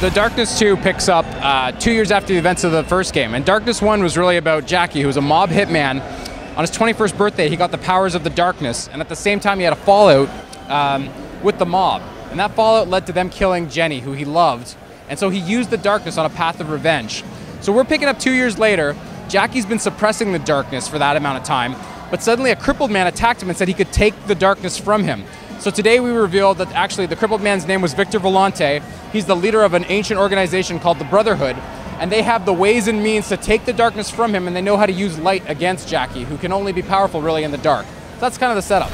The Darkness 2 picks up 2 years after the events of the first game, and Darkness 1 was really about Jackie, who was a mob hitman. On his 21st birthday, he got the powers of the Darkness, and at the same time he had a fallout with the mob. And that fallout led to them killing Jenny, who he loved, and so he used the Darkness on a path of revenge. So we're picking up 2 years later. Jackie's been suppressing the Darkness for that amount of time, but suddenly a crippled man attacked him and said he could take the Darkness from him. So today we revealed that actually the crippled man's name was Victor Volante. He's the leader of an ancient organization called the Brotherhood, and they have the ways and means to take the Darkness from him, and they know how to use light against Jackie, who can only be powerful really in the dark. So that's kind of the setup.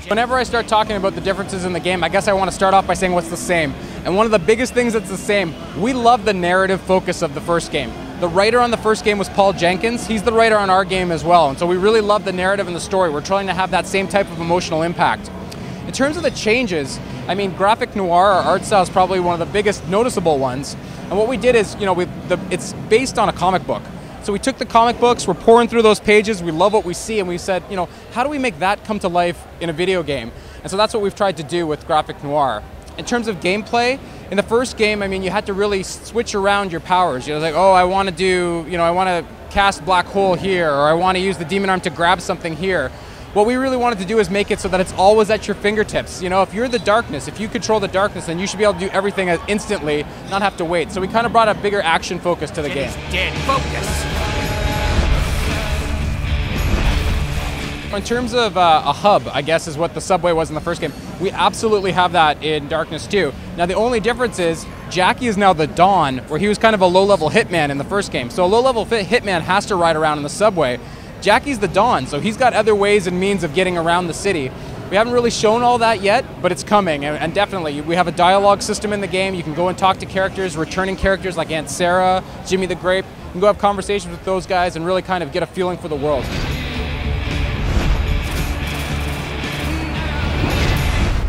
Whenever I start talking about the differences in the game, I guess I want to start off by saying what's the same. And one of the biggest things that's the same, we love the narrative focus of the first game. The writer on the first game was Paul Jenkins. He's the writer on our game as well. And so we really love the narrative and the story. We're trying to have that same type of emotional impact. In terms of the changes, I mean, graphic noir, our art style is probably one of the biggest noticeable ones. And what we did is, it's based on a comic book. So we took the comic books, we're pouring through those pages, we love what we see, and we said, how do we make that come to life in a video game? And so that's what we've tried to do with graphic noir. In terms of gameplay, in the first game, I mean, you had to really switch around your powers. Like, oh, I want to cast Black Hole here, or I want to use the Demon Arm to grab something here. What we really wanted to do is make it so that it's always at your fingertips. If you're the Darkness, if you control the Darkness, then you should be able to do everything instantly, not have to wait. So we kind of brought a bigger action focus to the game. Dead focus. In terms of a hub, I guess is what the subway was in the first game, we absolutely have that in Darkness 2. Now the only difference is Jackie is now the Dawn, where he was kind of a low-level hitman in the first game. So a low-level hitman has to ride around in the subway. Jackie's the Dawn, so he's got other ways and means of getting around the city. We haven't really shown all that yet, but it's coming, and definitely. We have a dialogue system in the game. You can go and talk to characters, returning characters like Aunt Sarah, Jimmy the Grape. You can go have conversations with those guys and really kind of get a feeling for the world.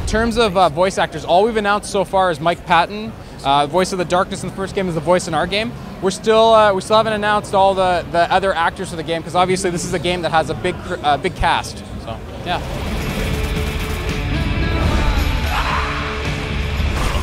In terms of voice actors, all we've announced so far is Mike Patton. Voice of the Darkness in the first game is the voice in our game. We still haven't announced all the other actors for the game, because obviously this is a game that has a big cast. So yeah.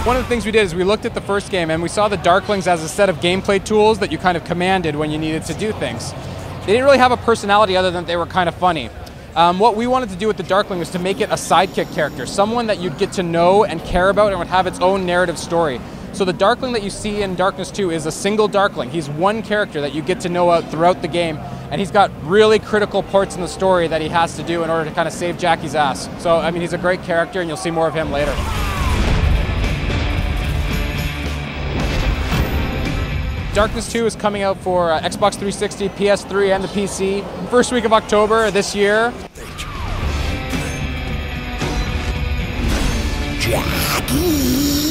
One of the things we did is we looked at the first game and we saw the Darklings as a set of gameplay tools that you kind of commanded when you needed to do things. They didn't really have a personality other than they were kind of funny. What we wanted to do with the Darkling was to make it a sidekick character, someone that you'd get to know and care about and would have its own narrative story. So the Darkling that you see in Darkness 2 is a single Darkling. He's one character that you get to know throughout the game, and he's got really critical parts in the story that he has to do in order to kind of save Jackie's ass. So, I mean, he's a great character, and you'll see more of him later. Darkness 2 is coming out for Xbox 360, PS3, and the PC. First week of October this year. Jackie!